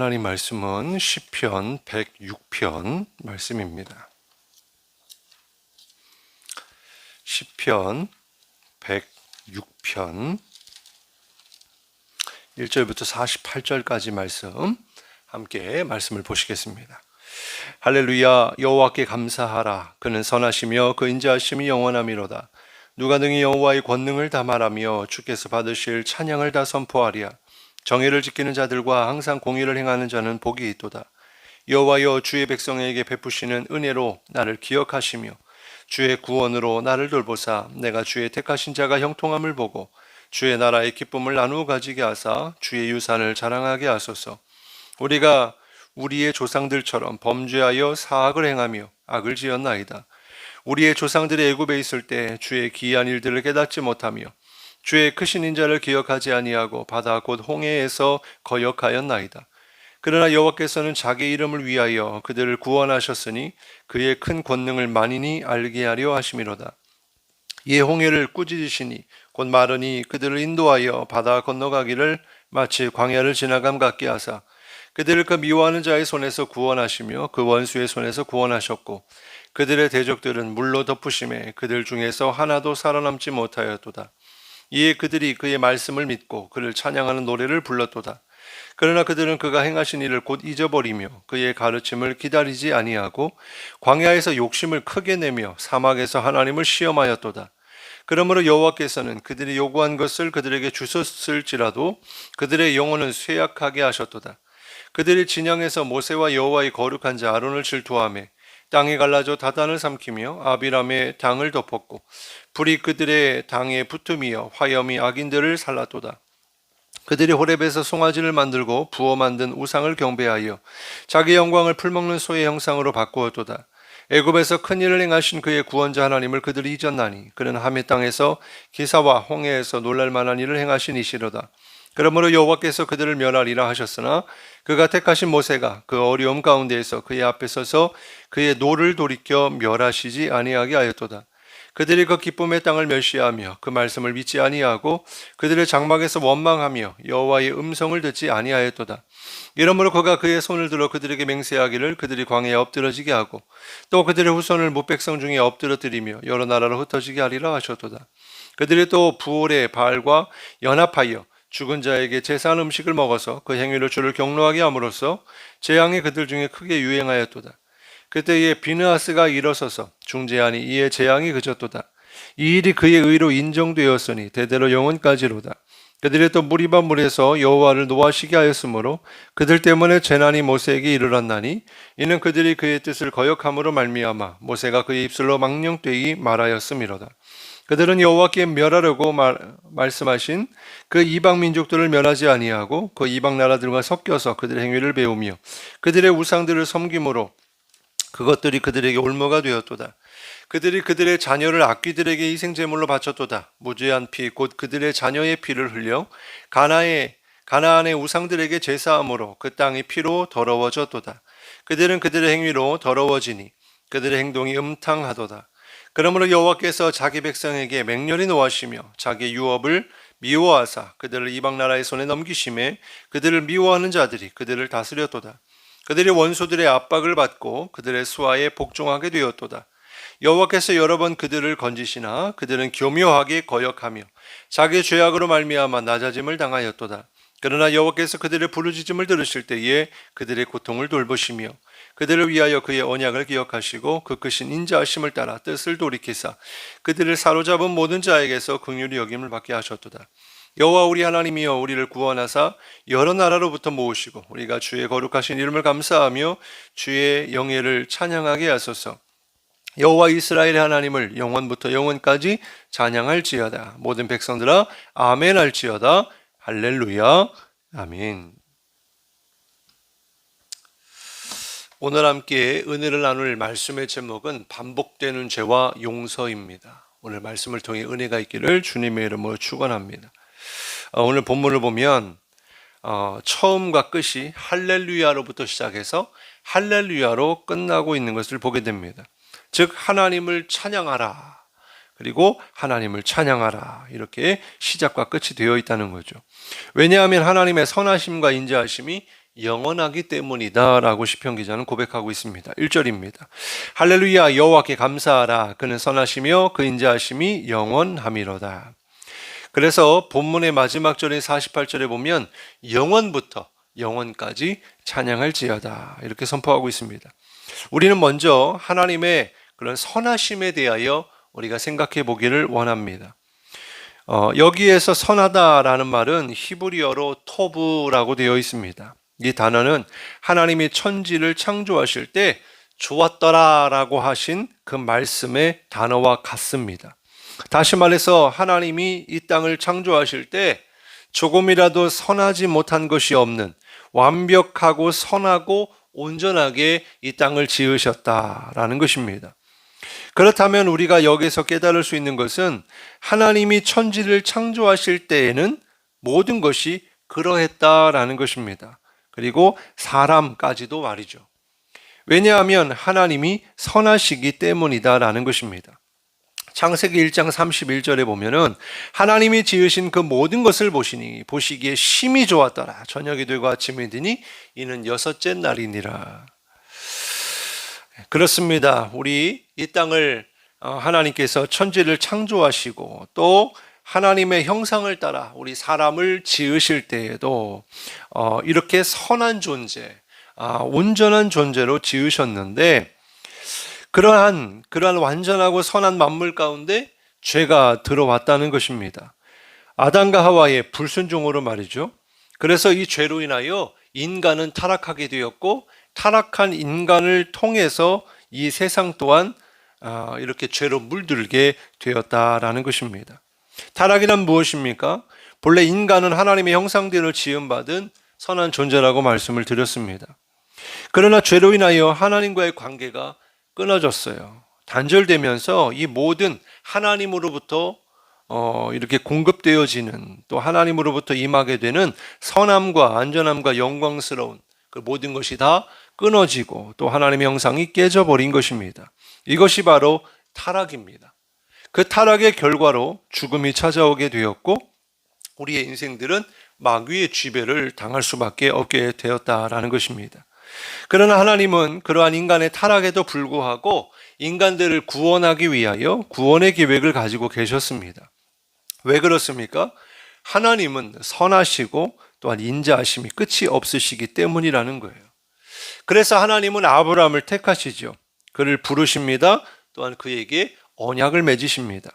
하나님 말씀은 시편 106편 말씀입니다. 시편 106편 1절부터 48절까지 말씀 함께 말씀을 보시겠습니다. 할렐루야. 여호와께 감사하라. 그는 선하시며 그 인자하심이 영원하미로다. 누가 능히 여호와의 권능을 다 말하며 주께서 받으실 찬양을 다 선포하랴. 정의를 지키는 자들과 항상 공의를 행하는 자는 복이 있도다. 여호와여, 주의 백성에게 베푸시는 은혜로 나를 기억하시며 주의 구원으로 나를 돌보사 내가 주의 택하신 자가 형통함을 보고 주의 나라의 기쁨을 나누어 가지게 하사 주의 유산을 자랑하게 하소서. 우리가 우리의 조상들처럼 범죄하여 사악을 행하며 악을 지었나이다. 우리의 조상들이 애굽에 있을 때 주의 기이한 일들을 깨닫지 못하며 주의 크신 인자를 기억하지 아니하고 바다 곧 홍해에서 거역하였나이다. 그러나 여호와께서는 자기 이름을 위하여 그들을 구원하셨으니 그의 큰 권능을 만인이 알게 하려 하심이로다. 이에 홍해를 꾸짖으시니 곧 마르니 그들을 인도하여 바다 건너가기를 마치 광야를 지나감 같게 하사 그들을 그 미워하는 자의 손에서 구원하시며 그 원수의 손에서 구원하셨고 그들의 대적들은 물로 덮으심에 그들 중에서 하나도 살아남지 못하였도다. 이에 그들이 그의 말씀을 믿고 그를 찬양하는 노래를 불렀도다. 그러나 그들은 그가 행하신 일을 곧 잊어버리며 그의 가르침을 기다리지 아니하고 광야에서 욕심을 크게 내며 사막에서 하나님을 시험하였도다. 그러므로 여호와께서는 그들이 요구한 것을 그들에게 주셨을지라도 그들의 영혼은 쇠약하게 하셨도다. 그들이 진영에서 모세와 여호와의 거룩한 자 아론을 질투하며 땅이 갈라져 다단을 삼키며 아비람의 당을 덮었고 불이 그들의 당에 붙음이여 화염이 악인들을 살랐도다. 그들이 호렙에서 송아지를 만들고 부어 만든 우상을 경배하여 자기 영광을 풀먹는 소의 형상으로 바꾸었도다. 애굽에서 큰 일을 행하신 그의 구원자 하나님을 그들이 잊었나니 그는 하메 땅에서 기사와 홍해에서 놀랄만한 일을 행하신 이시로다. 그러므로 여호와께서 그들을 멸하리라 하셨으나 그가 택하신 모세가 그 어려움 가운데에서 그의 앞에 서서 그의 노를 돌이켜 멸하시지 아니하게 하였도다. 그들이 그 기쁨의 땅을 멸시하며 그 말씀을 믿지 아니하고 그들의 장막에서 원망하며 여호와의 음성을 듣지 아니하였도다. 이러므로 그가 그의 손을 들어 그들에게 맹세하기를 그들이 광야에 엎드러지게 하고 또 그들의 후손을 무백성 중에 엎드러뜨리며 여러 나라로 흩어지게 하리라 하셨도다. 그들이 또 부올의 바알과 연합하여 죽은 자에게 제사한 음식을 먹어서 그 행위로 주를 경노하게 함으로써 재앙이 그들 중에 크게 유행하였도다. 그때에 비느하스가 일어서서 중재하니 이에 재앙이 그쳤도다. 이 일이 그의 의로 인정되었으니 대대로 영원까지로다. 그들이 또 무리바 물에서 여호와를 노하시게 하였으므로 그들 때문에 재난이 모세에게 이르렀나니 이는 그들이 그의 뜻을 거역함으로 말미암아 모세가 그의 입술로 망령되이 말하였음이로다. 그들은 여호와께 멸하려고 말씀하신 그 이방 민족들을 멸하지 아니하고 그 이방 나라들과 섞여서 그들의 행위를 배우며 그들의 우상들을 섬김으로 그것들이 그들에게 올무가 되었도다. 그들이 그들의 자녀를 악귀들에게 희생제물로 바쳤도다. 무죄한 피 곧 그들의 자녀의 피를 흘려 가나안의 우상들에게 제사함으로 그 땅이 피로 더러워졌도다. 그들은 그들의 행위로 더러워지니 그들의 행동이 음탕하도다. 그러므로 여호와께서 자기 백성에게 맹렬히 노하시며 자기 유업을 미워하사 그들을 이방 나라의 손에 넘기심에 그들을 미워하는 자들이 그들을 다스렸도다. 그들이 원수들의 압박을 받고 그들의 수하에 복종하게 되었도다. 여호와께서 여러 번 그들을 건지시나 그들은 교묘하게 거역하며 자기 죄악으로 말미암아 낮아짐을 당하였도다. 그러나 여호와께서 그들의 부르짖음을 들으실 때에 그들의 고통을 돌보시며 그들을 위하여 그의 언약을 기억하시고 그 크신 인자하심을 따라 뜻을 돌이키사 그들을 사로잡은 모든 자에게서 긍휼히 여김을 받게 하셨도다. 여호와 우리 하나님이여, 우리를 구원하사 여러 나라로부터 모으시고 우리가 주의 거룩하신 이름을 감사하며 주의 영예를 찬양하게 하소서. 여호와 이스라엘의 하나님을 영원부터 영원까지 찬양할지어다. 모든 백성들아 아멘 할지어다. 할렐루야. 아멘. 오늘 함께 은혜를 나눌 말씀의 제목은 반복되는 죄와 용서입니다. 오늘 말씀을 통해 은혜가 있기를 주님의 이름으로 축원합니다. 오늘 본문을 보면 처음과 끝이 할렐루야로부터 시작해서 할렐루야로 끝나고 있는 것을 보게 됩니다. 즉 하나님을 찬양하라, 그리고 하나님을 찬양하라, 이렇게 시작과 끝이 되어 있다는 거죠. 왜냐하면 하나님의 선하심과 인자하심이 영원하기 때문이다 라고 시편 기자는 고백하고 있습니다. 1절입니다. 할렐루야 여호와께 감사하라. 그는 선하시며 그 인자하심이 영원함이로다. 그래서 본문의 마지막 절인 48절에 보면 영원부터 영원까지 찬양할지어다 이렇게 선포하고 있습니다. 우리는 먼저 하나님의 그런 선하심에 대하여 우리가 생각해 보기를 원합니다. 여기에서 선하다라는 말은 히브리어로 토브라고 되어 있습니다. 이 단어는 하나님이 천지를 창조하실 때 좋았더라라고 하신 그 말씀의 단어와 같습니다. 다시 말해서 하나님이 이 땅을 창조하실 때 조금이라도 선하지 못한 것이 없는 완벽하고 선하고 온전하게 이 땅을 지으셨다라는 것입니다. 그렇다면 우리가 여기서 깨달을 수 있는 것은 하나님이 천지를 창조하실 때에는 모든 것이 그러했다라는 것입니다. 그리고 사람까지도 말이죠. 왜냐하면 하나님이 선하시기 때문이다라는 것입니다. 창세기 1장 31절에 보면은 하나님이 지으신 그 모든 것을 보시기에 심히 좋았더라. 저녁이 되고 아침이 되니 이는 여섯째 날이니라. 그렇습니다. 우리 이 땅을 하나님께서 천지를 창조하시고 또 하나님의 형상을 따라 우리 사람을 지으실 때에도 이렇게 선한 존재, 온전한 존재로 지으셨는데 그러한 완전하고 선한 만물 가운데 죄가 들어왔다는 것입니다. 아담과 하와의 불순종으로 말이죠. 그래서 이 죄로 인하여 인간은 타락하게 되었고 타락한 인간을 통해서 이 세상 또한 이렇게 죄로 물들게 되었다라는 것입니다. 타락이란 무엇입니까? 본래 인간은 하나님의 형상대로 지음받은 선한 존재라고 말씀을 드렸습니다. 그러나 죄로 인하여 하나님과의 관계가 끊어졌어요. 단절되면서 이 모든 하나님으로부터 이렇게 공급되어지는 또 하나님으로부터 임하게 되는 선함과 안전함과 영광스러운 그 모든 것이 다 끊어지고 또 하나님의 형상이 깨져버린 것입니다. 이것이 바로 타락입니다. 그 타락의 결과로 죽음이 찾아오게 되었고 우리의 인생들은 마귀의 지배를 당할 수밖에 없게 되었다라는 것입니다. 그러나 하나님은 그러한 인간의 타락에도 불구하고 인간들을 구원하기 위하여 구원의 계획을 가지고 계셨습니다. 왜 그렇습니까? 하나님은 선하시고 또한 인자하심이 끝이 없으시기 때문이라는 거예요. 그래서 하나님은 아브라함을 택하시죠. 그를 부르십니다. 또한 그에게 언약을 맺으십니다.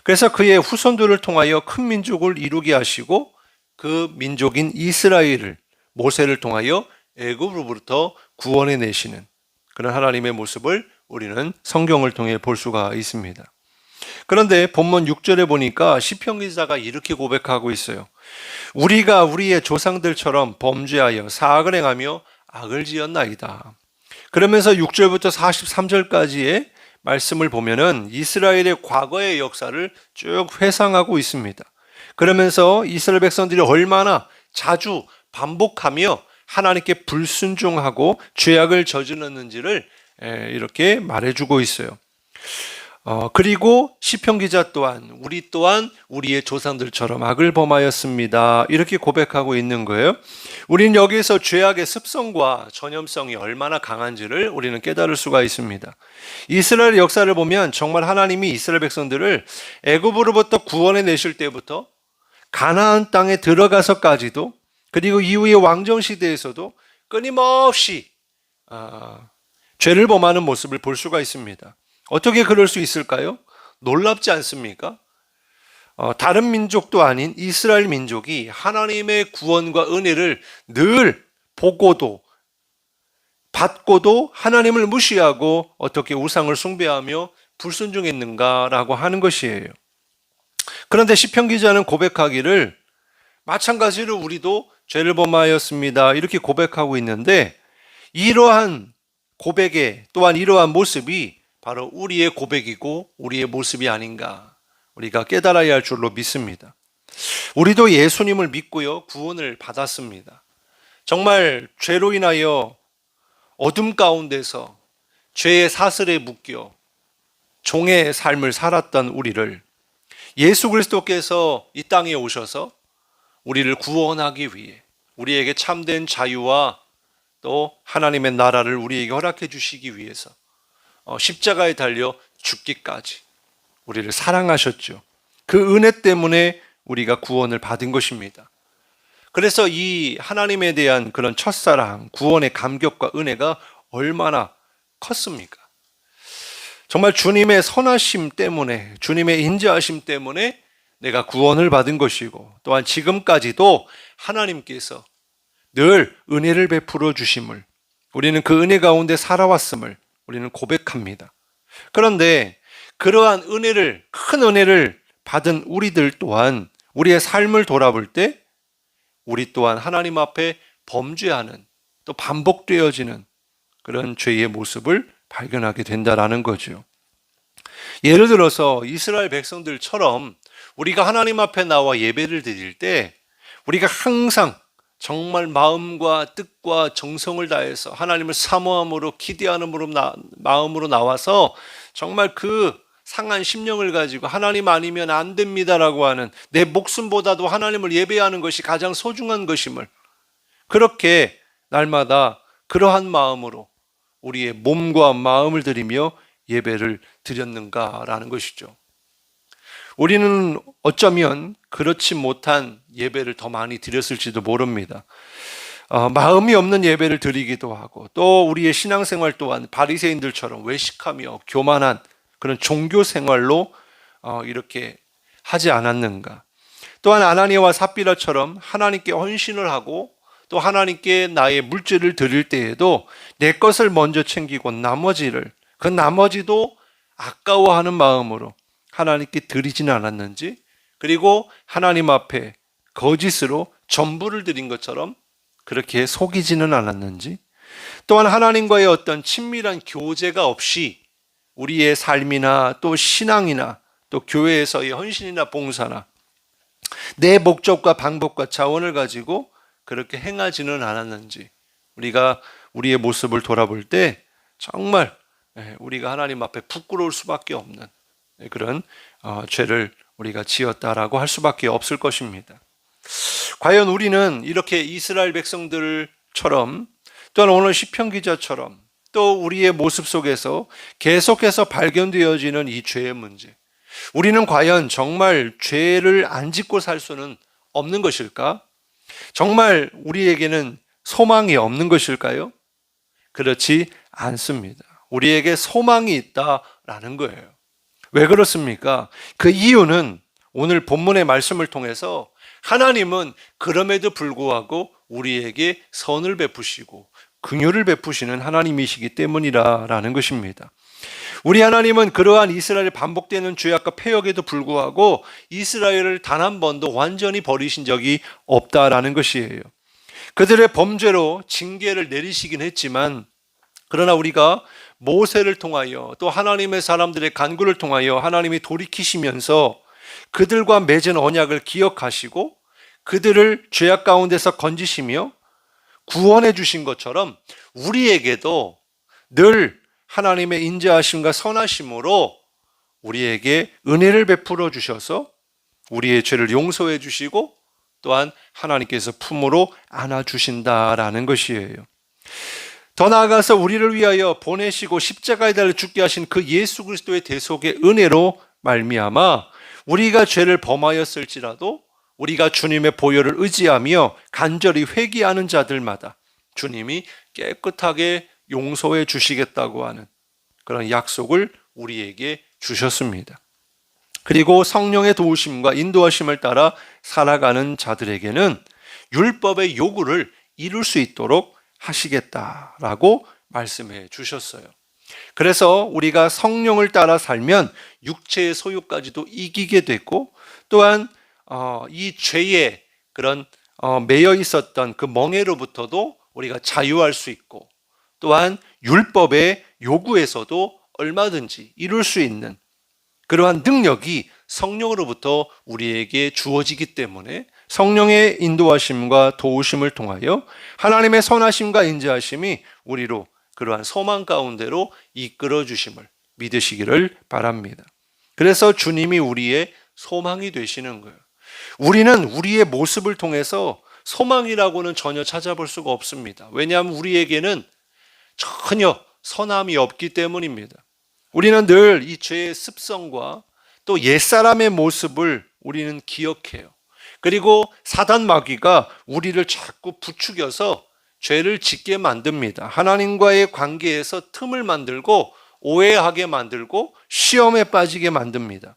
그래서 그의 후손들을 통하여 큰 민족을 이루게 하시고 그 민족인 이스라엘을 모세를 통하여 애굽으로부터 구원해 내시는 그런 하나님의 모습을 우리는 성경을 통해 볼 수가 있습니다. 그런데 본문 6절에 보니까 시편 기자가 이렇게 고백하고 있어요. 우리가 우리의 조상들처럼 범죄하여 사악을 행하며 악을 지었나이다. 그러면서 6절부터 43절까지의 말씀을 보면은 이스라엘의 과거의 역사를 쭉 회상하고 있습니다. 그러면서 이스라엘 백성들이 얼마나 자주 반복하며 하나님께 불순종하고 죄악을 저질렀는지를 이렇게 말해주고 있어요. 그리고 시편 기자 또한 우리 또한 우리의 조상들처럼 악을 범하였습니다. 이렇게 고백하고 있는 거예요. 우리는 여기에서 죄악의 습성과 전염성이 얼마나 강한지를 우리는 깨달을 수가 있습니다. 이스라엘 역사를 보면 정말 하나님이 이스라엘 백성들을 애굽으로부터 구원해 내실 때부터 가나안 땅에 들어가서까지도 그리고 이후의 왕정 시대에서도 끊임없이 죄를 범하는 모습을 볼 수가 있습니다. 어떻게 그럴 수 있을까요? 놀랍지 않습니까? 다른 민족도 아닌 이스라엘 민족이 하나님의 구원과 은혜를 늘 보고도 받고도 하나님을 무시하고 어떻게 우상을 숭배하며 불순종했는가라고 하는 것이에요. 그런데 시편 기자는 고백하기를 마찬가지로 우리도 죄를 범하였습니다. 이렇게 고백하고 있는데 이러한 고백에 또한 이러한 모습이 바로 우리의 고백이고 우리의 모습이 아닌가 우리가 깨달아야 할 줄로 믿습니다. 우리도 예수님을 믿고요 구원을 받았습니다. 정말 죄로 인하여 어둠 가운데서 죄의 사슬에 묶여 종의 삶을 살았던 우리를 예수 그리스도께서 이 땅에 오셔서 우리를 구원하기 위해 우리에게 참된 자유와 또 하나님의 나라를 우리에게 허락해 주시기 위해서 십자가에 달려 죽기까지 우리를 사랑하셨죠. 그 은혜 때문에 우리가 구원을 받은 것입니다. 그래서 이 하나님에 대한 그런 첫사랑, 구원의 감격과 은혜가 얼마나 컸습니까? 정말 주님의 선하심 때문에, 주님의 인자하심 때문에 내가 구원을 받은 것이고, 또한 지금까지도 하나님께서 늘 은혜를 베풀어 주심을, 우리는 그 은혜 가운데 살아왔음을 우리는 고백합니다. 그런데 그러한 은혜를, 큰 은혜를 받은 우리들 또한 우리의 삶을 돌아볼 때 우리 또한 하나님 앞에 범죄하는, 또 반복되어지는 그런 죄의 모습을 발견하게 된다라는 거죠. 예를 들어서 이스라엘 백성들처럼 우리가 하나님 앞에 나와 예배를 드릴 때 우리가 항상 정말 마음과 뜻과 정성을 다해서 하나님을 사모함으로, 기대하는 마음으로 나와서 정말 그 상한 심령을 가지고 하나님 아니면 안 됩니다라고 하는, 내 목숨보다도 하나님을 예배하는 것이 가장 소중한 것임을, 그렇게 날마다 그러한 마음으로 우리의 몸과 마음을 들이며 예배를 드렸는가라는 것이죠. 우리는 어쩌면 그렇지 못한 예배를 더 많이 드렸을지도 모릅니다. 마음이 없는 예배를 드리기도 하고, 또 우리의 신앙생활 또한 바리새인들처럼 외식하며 교만한 그런 종교 생활로 이렇게 하지 않았는가. 또한 아나니아와 삽비라처럼 하나님께 헌신을 하고 또 하나님께 나의 물질을 드릴 때에도 내 것을 먼저 챙기고 그 나머지도 아까워하는 마음으로 하나님께 드리지는 않았는지, 그리고 하나님 앞에 거짓으로 전부를 드린 것처럼 그렇게 속이지는 않았는지, 또한 하나님과의 어떤 친밀한 교제가 없이 우리의 삶이나 또 신앙이나 또 교회에서의 헌신이나 봉사나 내 목적과 방법과 자원을 가지고 그렇게 행하지는 않았는지, 우리가 우리의 모습을 돌아볼 때 정말 우리가 하나님 앞에 부끄러울 수밖에 없는 그런 죄를 우리가 지었다라고 할 수밖에 없을 것입니다. 과연 우리는 이렇게 이스라엘 백성들처럼, 또한 오늘 시편 기자처럼 또 우리의 모습 속에서 계속해서 발견되어지는 이 죄의 문제, 우리는 과연 정말 죄를 안 짓고 살 수는 없는 것일까? 정말 우리에게는 소망이 없는 것일까요? 그렇지 않습니다. 우리에게 소망이 있다라는 거예요. 왜 그렇습니까? 그 이유는 오늘 본문의 말씀을 통해서 하나님은 그럼에도 불구하고 우리에게 선을 베푸시고 긍휼을 베푸시는 하나님이시기 때문이라는 것입니다. 우리 하나님은 그러한 이스라엘의 반복되는 죄악과 패역에도 불구하고 이스라엘을 단 한 번도 완전히 버리신 적이 없다라는 것이에요. 그들의 범죄로 징계를 내리시긴 했지만, 그러나 우리가 모세를 통하여 또 하나님의 사람들의 간구를 통하여 하나님이 돌이키시면서 그들과 맺은 언약을 기억하시고 그들을 죄악 가운데서 건지시며 구원해 주신 것처럼 우리에게도 늘 하나님의 인자하심과 선하심으로 우리에게 은혜를 베풀어 주셔서 우리의 죄를 용서해 주시고 또한 하나님께서 품으로 안아 주신다라는 것이에요. 더 나아가서 우리를 위하여 보내시고 십자가에 달려 죽게 하신 그 예수 그리스도의 대속의 은혜로 말미암아 우리가 죄를 범하였을지라도 우리가 주님의 보혈을 의지하며 간절히 회개하는 자들마다 주님이 깨끗하게 용서해 주시겠다고 하는 그런 약속을 우리에게 주셨습니다. 그리고 성령의 도우심과 인도하심을 따라 살아가는 자들에게는 율법의 요구를 이룰 수 있도록 하시겠다라고 말씀해 주셨어요. 그래서 우리가 성령을 따라 살면 육체의 소유까지도 이기게 되고, 또한 이 죄에 그런 매여 있었던 그 멍에로부터도 우리가 자유할 수 있고, 또한 율법의 요구에서도 얼마든지 이룰 수 있는 그러한 능력이 성령으로부터 우리에게 주어지기 때문에 성령의 인도하심과 도우심을 통하여 하나님의 선하심과 인자하심이 우리로 그러한 소망 가운데로 이끌어 주심을 믿으시기를 바랍니다. 그래서 주님이 우리의 소망이 되시는 거예요. 우리는 우리의 모습을 통해서 소망이라고는 전혀 찾아볼 수가 없습니다. 왜냐하면 우리에게는 전혀 선함이 없기 때문입니다. 우리는 늘 이 죄의 습성과 또 옛사람의 모습을 우리는 기억해요. 그리고 사단 마귀가 우리를 자꾸 부추겨서 죄를 짓게 만듭니다. 하나님과의 관계에서 틈을 만들고 오해하게 만들고 시험에 빠지게 만듭니다.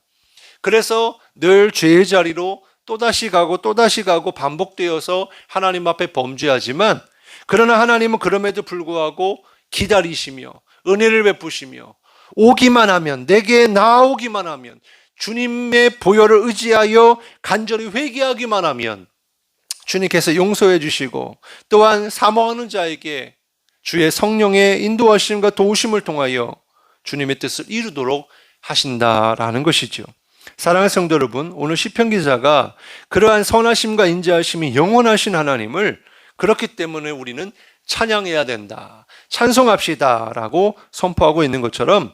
그래서 늘 죄의 자리로 또다시 가고 반복되어서 하나님 앞에 범죄하지만, 그러나 하나님은 그럼에도 불구하고 기다리시며 은혜를 베푸시며 오기만 하면, 내게 나아오기만 하면, 주님의 보혈을 의지하여 간절히 회개하기만 하면 주님께서 용서해 주시고, 또한 사모하는 자에게 주의 성령의 인도하심과 도우심을 통하여 주님의 뜻을 이루도록 하신다라는 것이죠. 사랑하는 성도 여러분, 오늘 시편 기자가 그러한 선하심과 인자하심이 영원하신 하나님을, 그렇기 때문에 우리는 찬양해야 된다, 찬송합시다 라고 선포하고 있는 것처럼,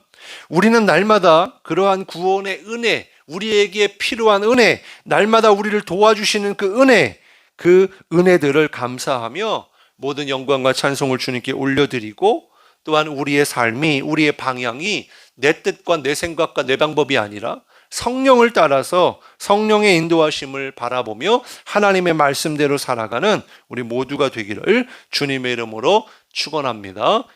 우리는 날마다 그러한 구원의 은혜, 우리에게 필요한 은혜, 날마다 우리를 도와주시는 그 은혜들을 감사하며 모든 영광과 찬송을 주님께 올려드리고, 또한 우리의 삶이, 우리의 방향이 내 뜻과 내 생각과 내 방법이 아니라 성령을 따라서 성령의 인도하심을 바라보며 하나님의 말씀대로 살아가는 우리 모두가 되기를 주님의 이름으로 축원합니다.